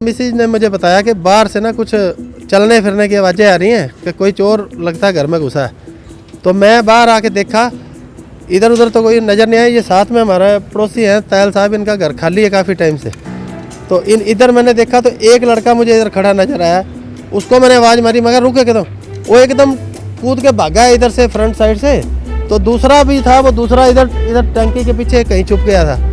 Mrs ने मुझे बताया कि बाहर से ना कुछ चलने फिरने की आवाज़ें आ रही हैं कि कोई चोर लगता है घर में घुसा है। तो मैं बाहर आके देखा, इधर उधर तो कोई नज़र नहीं आया। ये साथ में हमारा पड़ोसी हैं तायल साहब, इनका घर खाली है काफ़ी टाइम से। तो इधर मैंने देखा तो एक लड़का मुझे इधर खड़ा नज़र आया, उसको मैंने आवाज़ मारी मगर रुके एकदम, वो एकदम कूद के भागा है इधर से फ्रंट साइड से। तो दूसरा भी था, वो दूसरा इधर टंकी के पीछे कहीं छुप गया था।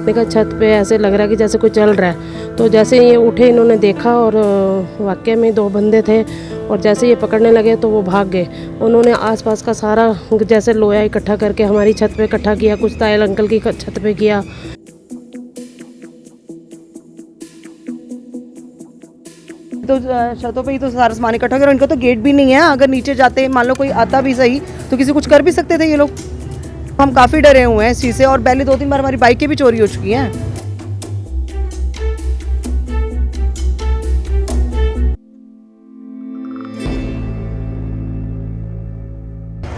देखा छत पे ऐसे लग रहा है कि जैसे कोई चल रहा है। तो जैसे ये उठे, इन्होंने देखा और वाकई में 2 बंदे थे और जैसे ये पकड़ने लगे तो वो भाग गए। उन्होंने आसपास का सारा जैसे लोया इकट्ठा करके हमारी छत पे इकट्ठा किया, कुछ तायल अंकल की छत पे किया। तो छतों पे ही तो सारा सामान इकट्ठा करो। इनका तो गेट भी नहीं है, अगर नीचे जाते मान लो कोई आता भी सही तो किसी कुछ कर भी सकते थे ये लोग। हम काफ़ी डरे हुए हैं इस चीज़ से और पहले 2-3 बार हमारी बाइकें भी चोरी हो चुकी हैं।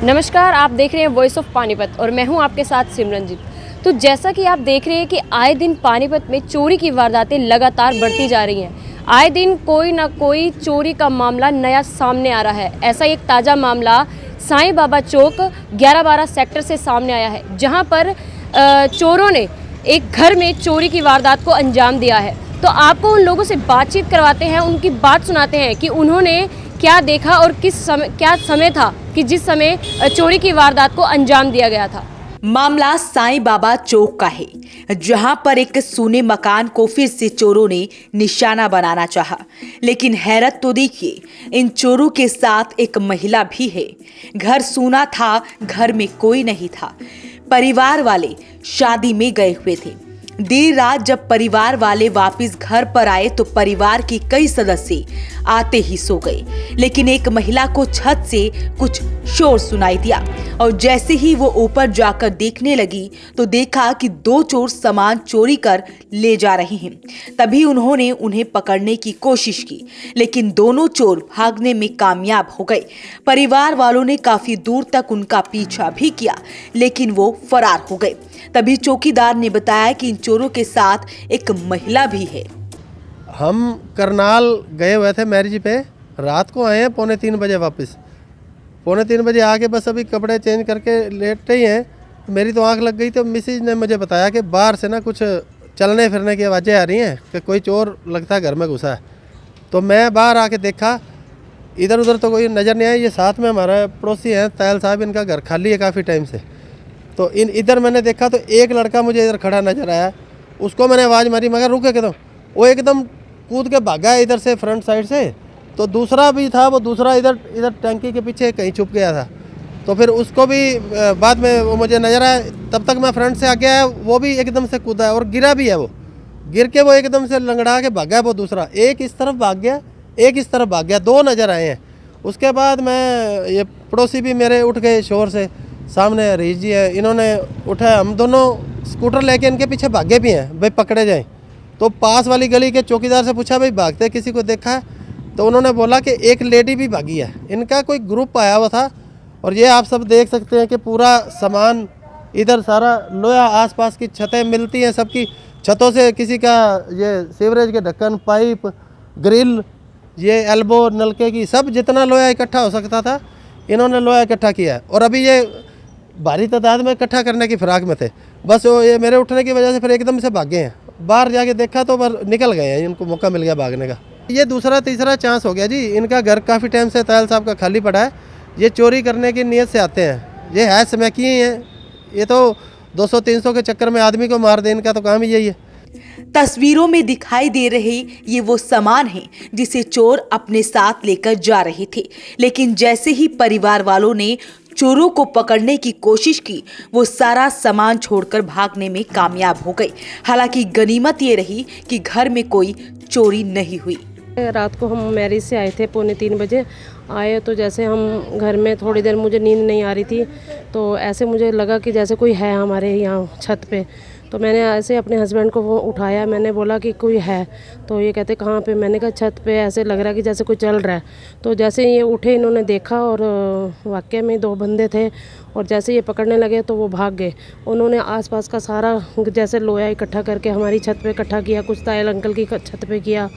नमस्कार, आप देख रहे हैं वॉइस ऑफ पानीपत और मैं हूं आपके साथ सिमरनजीत। तो जैसा कि आप देख रहे हैं कि आए दिन पानीपत में चोरी की वारदातें लगातार बढ़ती जा रही हैं। आए दिन कोई ना कोई चोरी का मामला नया सामने आ रहा है। ऐसा एक ताज़ा मामला साईं बाबा चौक 11-12 सेक्टर से सामने आया है, जहां पर चोरों ने एक घर में चोरी की वारदात को अंजाम दिया है। तो आपको उन लोगों से बातचीत करवाते हैं, उनकी बात सुनाते हैं कि उन्होंने क्या देखा और क्या समय था कि जिस समय चोरी की वारदात को अंजाम दिया गया था। मामला साईं बाबा चौक का है, जहां पर एक सूने मकान को फिर से चोरों ने निशाना बनाना चाहा। लेकिन हैरत तो देखिए, इन चोरों के साथ एक महिला भी है। घर सूना था, घर में कोई नहीं था। परिवार वाले शादी में गए हुए थे। देर रात जब परिवार वाले वापस घर पर आए तो परिवार के कई सदस्य आते ही सो गए। लेकिन एक महिला को छत से कुछ शोर सुनाई दिया और जैसे ही वो ऊपर जाकर देखने लगी तो देखा कि 2 चोर सामान चोरी कर ले जा रहे हैं। तभी उन्होंने उन्हें पकड़ने की कोशिश की, लेकिन दोनों चोर भागने में कामयाब हो गए। परिवार वालों ने काफी दूर तक उनका पीछा भी किया, लेकिन वो फरार हो गए। तभी चौकीदार ने बताया कि इन चोरों के साथ एक महिला भी है। हम करनाल गए हुए थे मैरिज पे, रात को आए हैं 2:45 बजे वापस। 2:45 बजे आके बस अभी कपड़े चेंज करके लेटे ही हैं, मेरी तो आंख लग गई। तो मिसेज ने मुझे बताया कि बाहर से ना कुछ चलने फिरने की आवाज़ें आ रही हैं कि कोई चोर लगता है घर में घुसा है। तो मैं बाहर आके देखा, इधर उधर तो कोई नज़र नहीं आया। ये साथ में हमारा पड़ोसी हैं तायल साहब, इनका घर खाली है काफ़ी टाइम से। तो इधर मैंने देखा तो एक लड़का मुझे इधर खड़ा नज़र आया, उसको मैंने आवाज़ मारी मगर रुके एकदम, वो एकदम कूद के भागा है इधर से फ्रंट साइड से। तो दूसरा भी था, वो दूसरा इधर टंकी के पीछे कहीं छुप गया था। तो फिर उसको भी बाद में वो मुझे नज़र आया। तब तक मैं फ्रंट से आ गया, वो भी एकदम से कूदा है और गिरा भी है। वो गिर के वो एकदम से लंगड़ा के भागा है। वो दूसरा एक इस तरफ भाग गया, एक इस तरफ भाग गया, 2 नज़र आए हैं। उसके बाद मैं ये पड़ोसी भी मेरे उठ गए शोर से, सामने रईस जी है, इन्होंने उठाया। हम दोनों स्कूटर लेके इनके पीछे भागे भी हैं भाई पकड़े जाएं। तो पास वाली गली के चौकीदार से पूछा भाई भागते किसी को देखा है? तो उन्होंने बोला कि एक लेडी भी भागी है। इनका कोई ग्रुप आया हुआ था और ये आप सब देख सकते हैं कि पूरा सामान इधर सारा लोया, आसपास की छतें मिलती हैं, सबकी छतों से किसी का ये सीवरेज के ढक्कन, पाइप, ग्रिल, ये एल्बो नलके की, सब जितना लोया इकट्ठा हो सकता था इन्होंने लोया इकट्ठा किया है। और अभी ये भारी तादाद में इकट्ठा करने की फिराक में थे। बस ये मेरे उठने की वजह से फिर एकदम से भागे हैं। बाहर जाके देखा तो पर निकल गए हैं, इनको मौका मिल गया भागने का। ये दूसरा तीसरा चांस हो गया जी। इनका घर काफ़ी टाइम से तायल साहब का खाली पड़ा है। ये चोरी करने की नीयत से आते हैं। ये है समय की हैं, ये तो 200-300 के चक्कर में आदमी को मार दे, इनका तो काम ही यही है। तस्वीरों में दिखाई दे रहे ये वो सामान है जिसे चोर अपने साथ लेकर जा रहे थे। लेकिन जैसे ही परिवार वालों ने चोरों को पकड़ने की कोशिश की, वो सारा सामान छोड़कर भागने में कामयाब हो गए। हालांकि गनीमत ये रही कि घर में कोई चोरी नहीं हुई। रात को हम मैरिज से आए थे 2:45 बजे आए, तो जैसे हम घर में थोड़ी देर मुझे नींद नहीं आ रही थी, तो ऐसे मुझे लगा कि जैसे कोई है हमारे यहाँ छत पे। तो मैंने ऐसे अपने हस्बैंड को वो उठाया, मैंने बोला कि कोई है, तो ये कहते कहाँ पे। मैंने कहा छत पे, ऐसे लग रहा है कि जैसे कोई चल रहा है। तो जैसे ये उठे, इन्होंने देखा और वाकई में 2 बंदे थे, और जैसे ये पकड़ने लगे तो वो भाग गए। उन्होंने आसपास का सारा जैसे लोया इकट्ठा करके हमारी छत पे इकट्ठा किया, कुछ तायल अंकल की छत पे किया।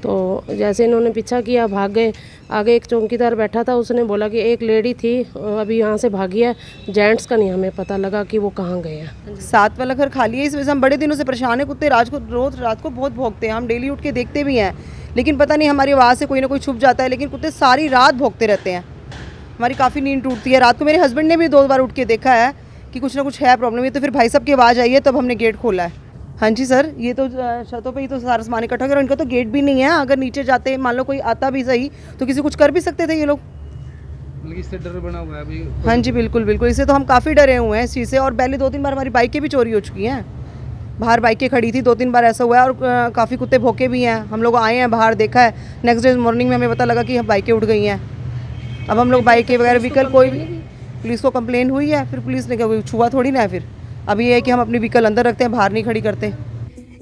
तो जैसे इन्होंने पीछा किया, भाग गए। आगे एक चौकीदार बैठा था, उसने बोला कि एक लेडी थी अभी यहाँ से भागी है, जेंट्स का नहीं हमें पता लगा कि वो कहाँ गए हैं। 7 वाला घर खाली है, इस वजह से हम बड़े दिनों से परेशान है। कुत्ते रोज रात को बहुत भौंकते हैं, हम डेली उठ के देखते भी हैं, लेकिन पता नहीं हमारी आवाज़ से कोई ना कोई छुप जाता है। लेकिन कुत्ते सारी रात भौंकते रहते हैं, हमारी काफ़ी नींद टूटती है। रात को मेरे हस्बैंड ने भी 2 बार उठ के देखा है कि कुछ ना कुछ है प्रॉब्लम। ये तो फिर भाई साहब की आवाज़ आई है, तब हमने गेट खोला है। हाँ जी सर, ये तो छतों पे ही तो सारा सामान इकट्ठा कर, इनका तो गेट भी नहीं है। अगर नीचे जाते, मान लो कोई आता भी सही, तो किसी कुछ कर भी सकते थे ये लोग। इससे डर बना हुआ है अभी। हाँ जी बिल्कुल बिल्कुल, इससे तो हम काफ़ी डरे हुए हैं इस चीज़ से। और पहले 2-3 बार हमारी बाइकें भी चोरी हो चुकी हैं, बाहर बाइकें खड़ी थी, 2-3 बार ऐसा हुआ है। और काफ़ी कुत्ते भौंके भी हैं, हम लोग आए हैं बाहर देखा है। नेक्स्ट डे मॉर्निंग में हमें पता लगा कि बाइकें उठ गई हैं। अब हम लोग बाइकें वगैरह व्हीकल कोई भी, पुलिस को कंप्लेन हुई है, फिर पुलिस ने क्या छुआ थोड़ी ना है। फिर अब ये है कि हम अपनी व्हीकल अंदर रखते हैं, बाहर नहीं खड़ी करते।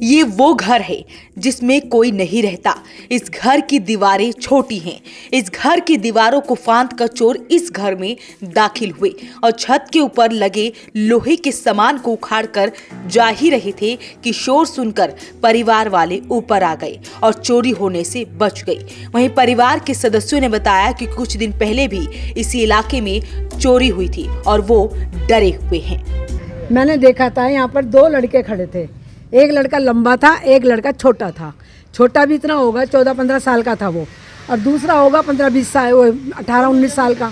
ये वो घर है जिसमें कोई नहीं रहता। इस घर की दीवारें छोटी हैं। इस घर की दीवारों को फांद कर चोर इस घर में दाखिल हुए और छत के ऊपर लगे लोहे के सामान को उखाड़कर जा ही रहे थे कि शोर सुनकर परिवार वाले ऊपर आ गए और चोरी होने से बच गई। वहीं परिवार के सदस्यों ने बताया कि कुछ दिन पहले भी इसी इलाके में चोरी हुई थी और वो डरे हुए हैं। मैंने देखा था यहाँ पर 2 लड़के खड़े थे, एक लड़का लंबा था, एक लड़का छोटा था। छोटा भी इतना होगा 14-15 साल का था वो, और दूसरा होगा 15-20 साल, 18-19 साल का।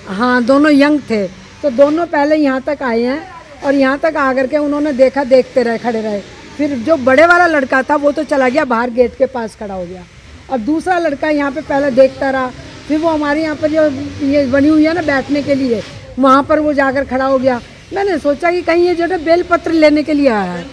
हाँ, दोनों यंग थे। तो दोनों पहले यहाँ तक आए हैं और यहाँ तक आकर के उन्होंने देखा, देखते रहे, खड़े रहे। फिर जो बड़े वाला लड़का था वो तो चला गया बाहर, गेट के पास खड़ा हो गया, और दूसरा लड़का यहाँ पे पहले देखता रहा। फिर वो हमारे यहाँ पर जो ये बनी हुई है ना बैठने के लिए, वहाँ पर वो जाकर खड़ा हो गया। मैंने सोचा कि कहीं ये जो है बेलपत्र लेने के लिए आया है,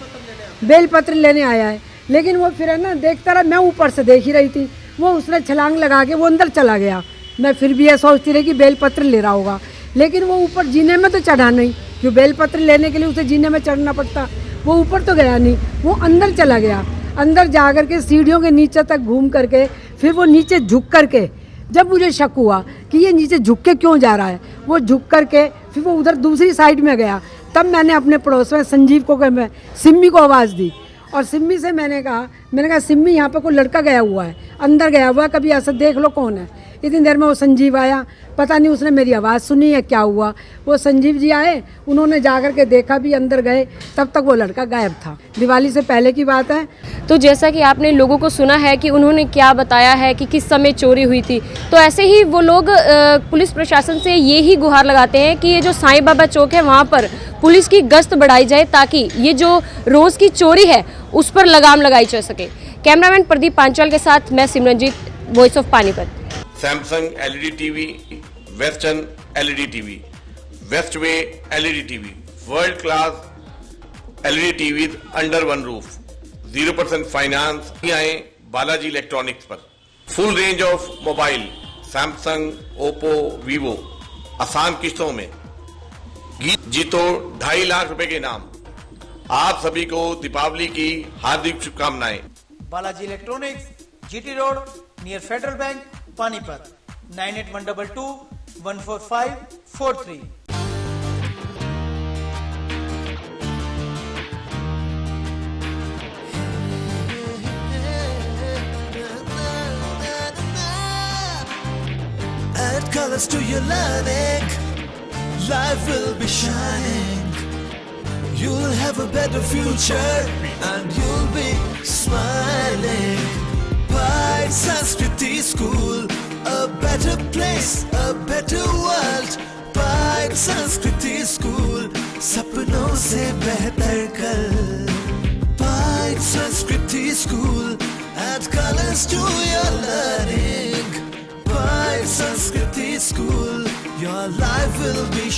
बेलपत्र लेने आया है। लेकिन वो फिर है ना देखता रहा, मैं ऊपर से देख ही रही थी, वो उसने छलांग लगा के वो अंदर चला गया। मैं फिर भी ये सोचती रही कि बेलपत्र ले रहा होगा, लेकिन वो ऊपर जीने में तो चढ़ा नहीं, जो बेलपत्र लेने के लिए उसे जीने में चढ़ना पड़ता, वो ऊपर तो गया नहीं, वो अंदर चला गया। अंदर जा कर के सीढ़ियों के नीचे तक घूम करके फिर वो नीचे झुक करके, जब मुझे शक हुआ कि ये नीचे झुक के क्यों जा रहा है, वो झुक करके फिर वो उधर दूसरी साइड में गया। तब मैंने अपने पड़ोस में संजीव को, मैं सिम्मी को आवाज़ दी, और सिम्मी से मैंने कहा सिम्मी यहाँ पे कोई लड़का गया हुआ है, अंदर गया हुआ है, कभी ऐसा देख लो कौन है। इतनी देर में वो संजीव आया, पता नहीं उसने मेरी आवाज़ सुनी है क्या हुआ। वो संजीव जी आए, उन्होंने जाकर के देखा भी, अंदर गए, तब तक वो लड़का गायब था। दिवाली से पहले की बात है। तो जैसा कि आपने लोगों को सुना है कि उन्होंने क्या बताया है कि किस समय चोरी हुई थी, तो ऐसे ही वो लोग पुलिस प्रशासन से ये ही गुहार लगाते हैं कि ये जो साईं बाबा चौक है वहाँ पर पुलिस की गश्त बढ़ाई जाए, ताकि ये जो रोज़ की चोरी है उस पर लगाम लगाई जा सके। कैमरामैन प्रदीप पांचाल के साथ मैं Simranjeet, voice of Panipat. Samsung LED TV, western LED TV, वेस्टवे LED TV, world class LED TV under one roof, 0% finance. आए बालाजी इलेक्ट्रॉनिक्स पर। Full range of mobile Samsung, Oppo, Vivo, आसान किस्तों में। जीतो 2.5 लाख रुपए के इनाम। आप सभी को दीपावली की हार्दिक शुभकामनाएं। Balaji electronics, GT road, near federal bank, Panipat. 9812 14543। Add colors to your learning, life will be shining. You'll have a better future and you'll be smiling. Pride Sanskriti School, a better place, a better world. Pride Sanskriti School, सपनों से बेहतर कल। Pride Sanskriti School, add colors to your learning. Pride Sanskriti School, your life will be